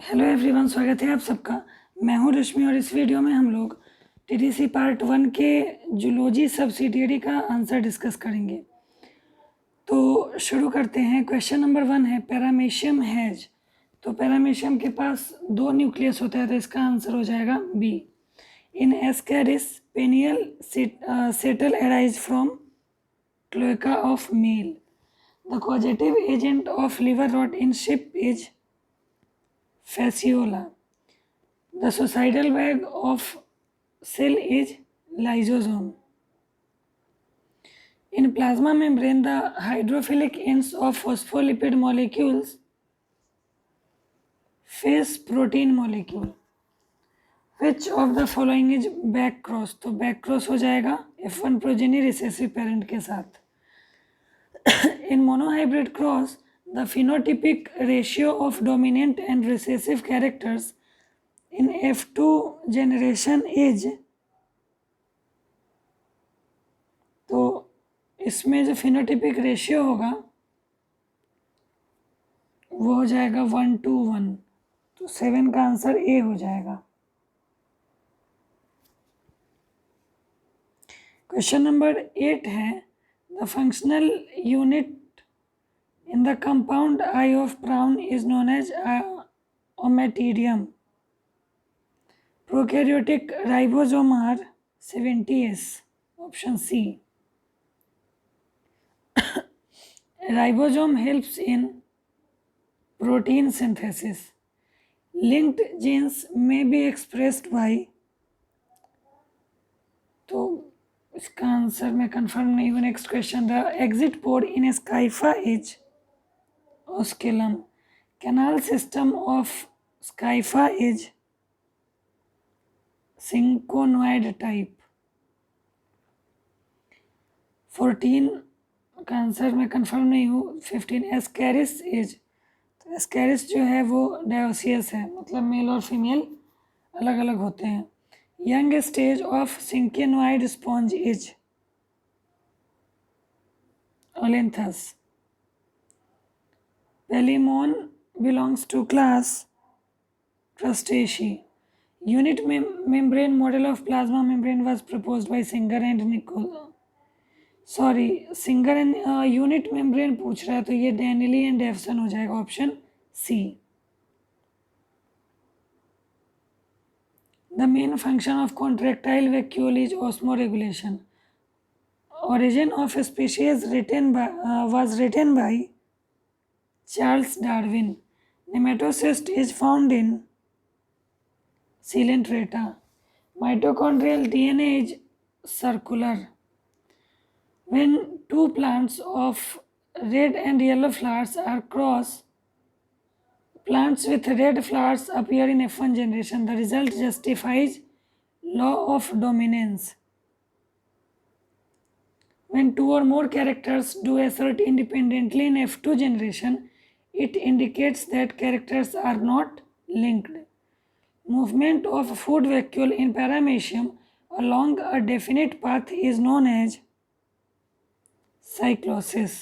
Hello everyone, स्वागत है आप सबका। मैं हूं रश्मि और इस वीडियो में हम लोग टीटीसी पार्ट 1 के जूलॉजी सब्सिडियरी का आंसर डिस्कस करेंगे। तो शुरू करते हैं। क्वेश्चन नंबर 1 है पैरामीशियम हैज। तो पैरामीशियम के पास 2 न्यूक्लियस होता है, तो इसका आंसर हो जाएगा B. In Ascaris penial setae arise from cloaca of male. The causative agent of liver rot in sheep is fasciola. The suicidal bag of cell is lysosome. In plasma membrane, the hydrophilic ends of phospholipid molecules face protein molecule. Which of the following is back cross? तो back cross हो जाएगा F1 progeny recessive parent के साथ. In monohybrid cross, the phenotypic ratio of dominant and recessive characters in F2 generation is, तो इसमें जो phenotypic ratio होगा वो हो जाएगा 1:1। तो 7 का आंसर ए हो जाएगा। क्वेश्चन नंबर 8 है the functional unit in the compound eye of prawn is known as ommatidium. Prokaryotic ribosome are 70s, option C. Ribosome helps in protein synthesis. Linked genes may be expressed by, तो इसका answer मैं confirm नहीं हूँ। Next question, the exit pore in Scypha is osculum. Canal system of Scypha is syconoid type. 14 का answer मैं confirm नहीं हूँ। 15 Ascaris is, तो एस्कैरिस जो है वो डायोसियस है, मतलब मेल और फीमेल अलग अलग होते हैं। Young stage of syconoid sponge is olynthus. Palaemon belongs to class Crustaceae. Unit membrane model of plasma membrane was proposed by Singer and Nichols. Sorry, singer and unit membrane पूछ रहा है, तो ये डैनिली एंड डेफसन हो जाएगा, option C. The main function of contractile vacuole is osmoregulation. Origin of species was written by Charles Darwin. Nematocyst is found in Coelenterata. Mitochondrial DNA is circular. When two plants of red and yellow flowers are crossed, plants with red flowers appear in F1 generation. The result justifies law of dominance. When two or more characters do assert independently in F2 generation, it indicates that characters are not linked. Movement of food vacuole in paramecium along a definite path is known as cyclosis.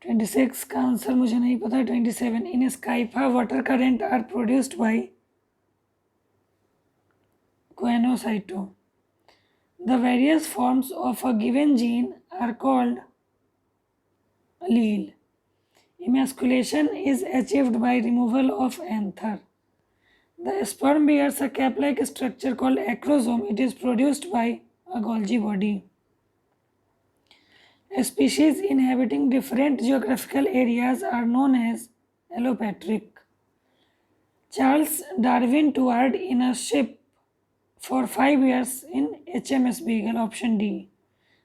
26 का answer मुझे नहीं पता। 27 in Scypha water current are produced by choanocyte. The various forms of a given gene are called allele. Emasculation is achieved by removal of anther. The sperm bears a cap-like structure called acrosome. It is produced by a Golgi body. Species inhabiting different geographical areas are known as allopatric. Charles Darwin toured in a ship for 5 years in HMS Beagle, option D.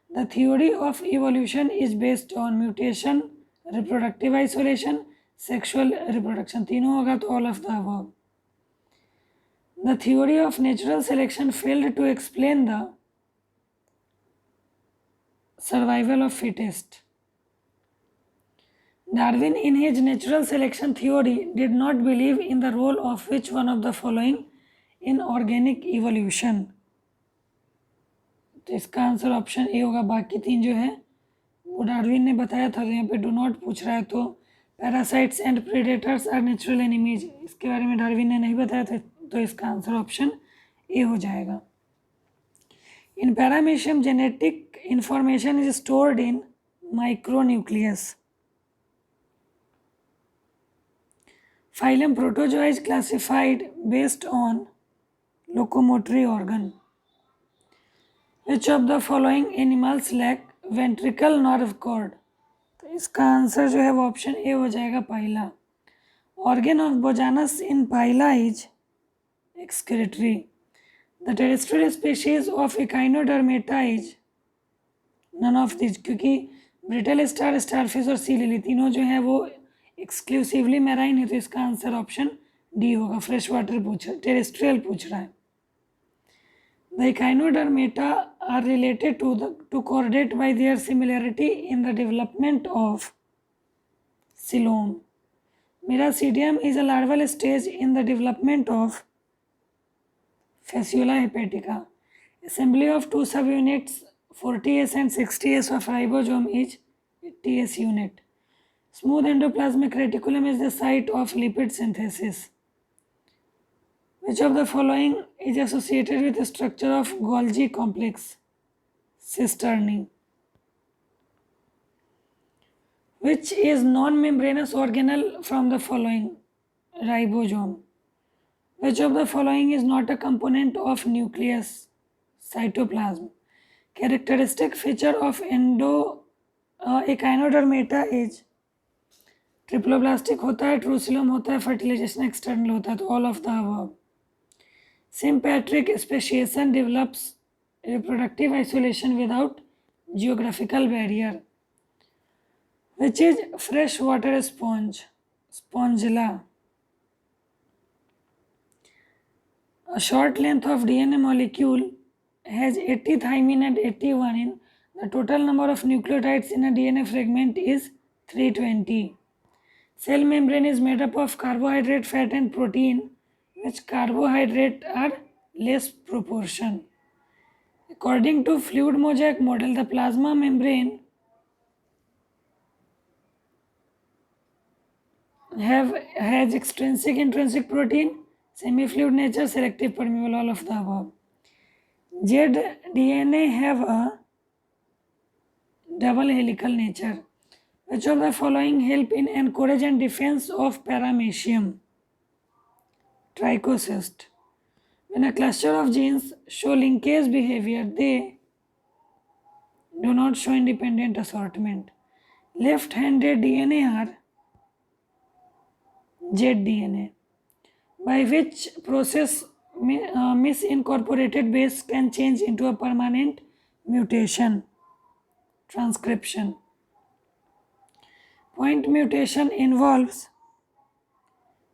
The theory of evolution is based on mutation, reproductive isolation, sexual reproduction. तीनों होगा तो all of the above. The theory of natural selection failed to explain the survival of fittest. Darwin, in his natural selection theory, did not believe in the role of which one of the following in organic evolution. तो इसका answer option A होगा। बाकी 3 जो है वो Darwin ने बताया था, तो यहाँ पे डू नॉट पूछ रहा है, तो parasites and predators are natural enemies, इसके बारे में डार्विन ने नहीं बताया था, तो इसका आंसर ऑप्शन ए हो जाएगा। इन paramecium genetic information is stored in micronucleus. Phylum Protozoa is classified based on locomotory organ. Which of the following animals lack ventricle nerve cord? तो इसका आंसर जो है वो ऑप्शन ए हो जाएगा, पाइला। Organ of Bojanus in Phyla is excretory. The terrestrial species of Echinodermata is none of these, क्योंकि brittle star, starfish और sea lily तीनों जो है वो एक्सक्लूसिवली मैराइन है, तो इसका आंसर ऑप्शन डी होगा। फ्रेश वाटर टेरेस्ट्रियल पूछ रहा है। The Echinodermata are related to chordate by their similarity in the development of coelom. Miracidium is a larval stage in the development of Fasciola hepatica. Assembly of two subunits 40S and 60S of ribosome is 80S unit. Smooth endoplasmic reticulum is the site of lipid synthesis. Which of the following is associated with the structure of Golgi complex? Cisternae. Which is non-membranous organelle from the following? Ribosome. Which of the following is not a component of nucleus? Cytoplasm. Characteristic feature of Echinodermata is triploblastic होता है, ट्रूसिलम होता है, fertilisation external होता है, तो all of the above. Sympatric speciation develops reproductive isolation without geographical barrier. Which is fresh water sponge? Spongilla. A short length of DNA molecule has 80 thymine and 80 guanine. The total number of nucleotides in a DNA fragment is 320. Cell membrane is made up of carbohydrate, fat and protein. Which carbohydrate are less proportion? According to fluid mosaic model, the plasma membrane has extrinsic, intrinsic protein, semi-fluid nature, selective, permeable, all of the above. Z-DNA have a double helical nature. Which of the following help in encourage and defense of paramecium? Trichocyst. When a cluster of genes show linkage behavior, they do not show independent assortment. Left-handed DNA are Z-DNA. By which process misincorporated base can change into a permanent mutation? Transcription. Point mutation involves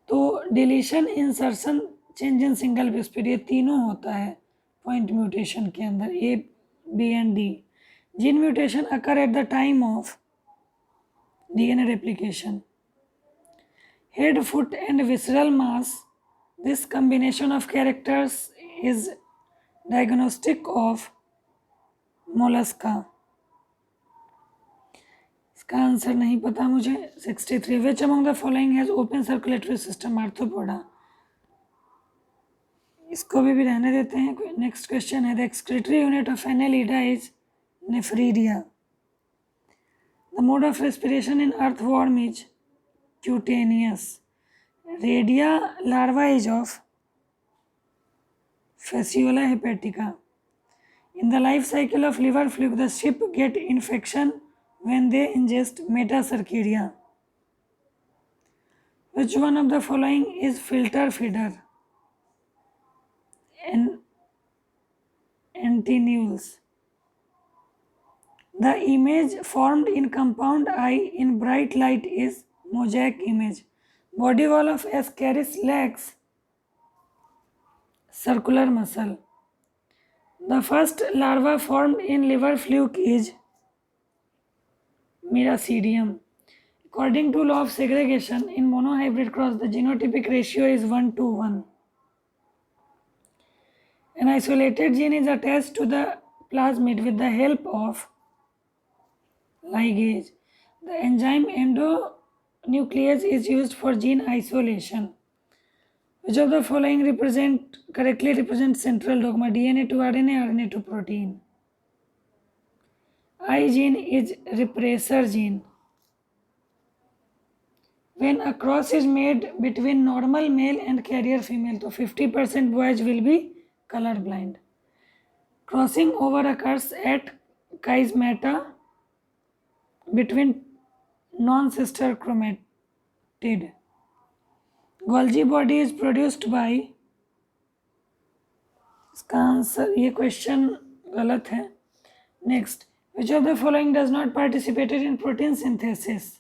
तो deletion, insertion, change in single base pair, ये तीनों होता है point mutation के अंदर, A B and D. Gene mutation occur at the time of DNA replication. Head, foot and visceral mass, this combination of characters is diagnostic of mollusca. इसका आंसर नहीं पता मुझे। 63. Which among the following has open circulatory system? Arthropoda. इसको भी रहने देते हैं। नेक्स्ट क्वेश्चन है, the excretory unit of Annelida is nephridia. The mode of respiration in earthworm is cutaneous. Radia larva is of Fasciola hepatica. In the life cycle of liver fluke, the sheep get infection when they ingest Metacercidia. Which one of the following is filter feeder? Antinules. The image formed in compound eye in bright light is mosaic image. Body wall of Ascaris lacks circular muscle. The first larva formed in liver fluke is Miracidium. According to law of segregation, in monohybrid cross, the genotypic ratio is 1:1. An isolated gene is attached to the plasmid with the help of ligase. The enzyme nuclease is used for gene isolation? Which of the following correctly represents central dogma? DNA to RNA, RNA to protein. I gene is repressor gene. When a cross is made between normal male and carrier female, तो 50% boys will be colorblind. Crossing over occurs at chiasmata between non-sister chromatid. Golgi body is produced by, इसका answer, ये question गलत है. Next, which of the following does not participated in protein synthesis?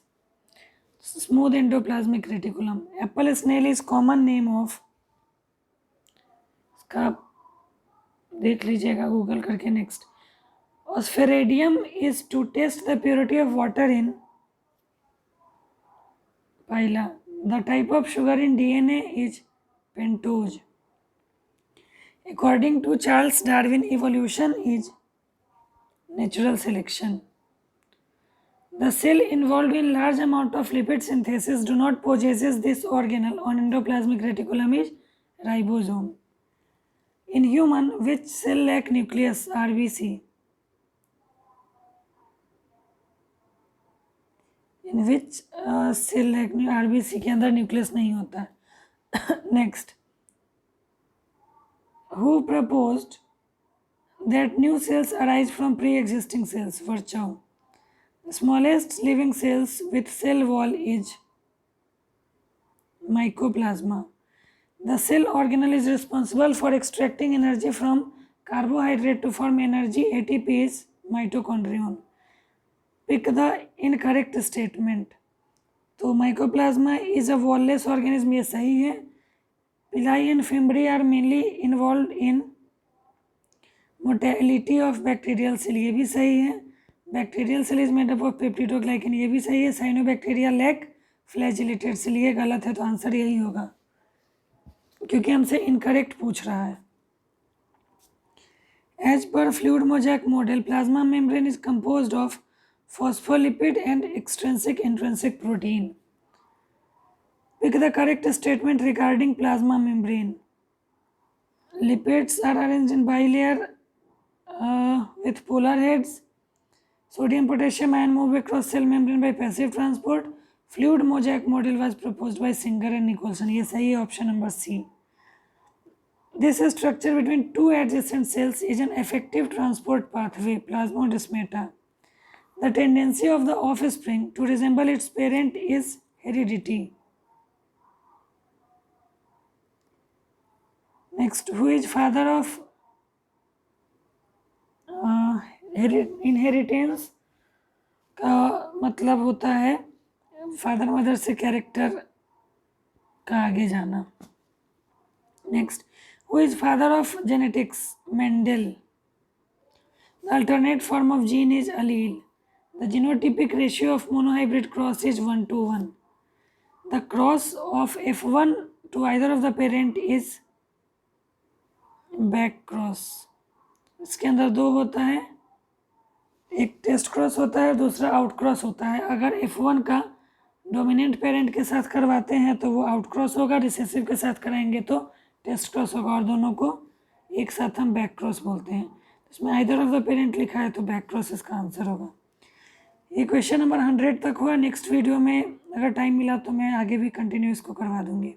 Smooth endoplasmic reticulum. Apple snail is common name of, इसका देख लीजिएगा Google करके. Next, Osphaeridium is to test the purity of water in pila. The type of sugar in DNA is pentose. According to Charles Darwin, evolution is natural selection. The cell involved in large amount of lipid synthesis do not possesses this organelle on endoplasmic reticulum is ribosome. In human, which cell lack nucleus? RBC. In which cell lack RBC के अंदर nucleus नहीं होता है. Next, who proposed that new cells arise from pre-existing cells? Virchow. The smallest living cells with cell wall is mycoplasma. The cell organelle is responsible for extracting energy from carbohydrate to form energy. ATP is mitochondrion. Pick the incorrect statement. तो mycoplasma is a wall-less organism, ये सही है. Pili and fimbri are mainly involved in motility of bacterial cell, ये भी सही है. Bacterial cell is made up of peptidoglycan, ये भी सही है. Cyanobacteria lack flagellated cell, ये गलत है. तो आंसर यही होगा क्योंकि हमसे इनकरेक्ट पूछ रहा है. As per fluid mosaic model, plasma membrane is composed of phospholipid and intrinsic protein. Pick the correct statement regarding plasma membrane. Lipids are arranged in bilayer with polar heads. Sodium potassium ion move across cell membrane by passive transport. Fluid mosaic model was proposed by Singer and Nicholson. ये सही है, option number C. This structure between two adjacent cells is an effective transport pathway. Plasmodesmata. The tendency of the offspring to resemble its parent is heredity. Next, who is father of inheritance? का मतलब होता है father mother से character का आगे जाना. Next, who is father of genetics? Mendel. The alternate form of gene is allele. The genotypic ratio of monohybrid cross is 1:1. The cross of F1 to either of the parent is back cross. इसके अंदर दो होता है, एक test cross होता है, दूसरा out cross होता है. अगर F1 का डोमिनेंट पेरेंट के साथ करवाते हैं तो वो आउट क्रॉस होगा, रिसेसिव के साथ कराएंगे तो टेस्ट क्रॉस होगा, और दोनों को एक साथ हम बैक क्रॉस बोलते हैं. इसमें आइदर ऑफ द पेरेंट लिखा है तो बैक क्रॉस इसका आंसर होगा. ये क्वेश्चन नंबर 100 तक हुआ. नेक्स्ट वीडियो में अगर टाइम मिला तो मैं आगे भी कंटिन्यू इसको करवा दूंगी.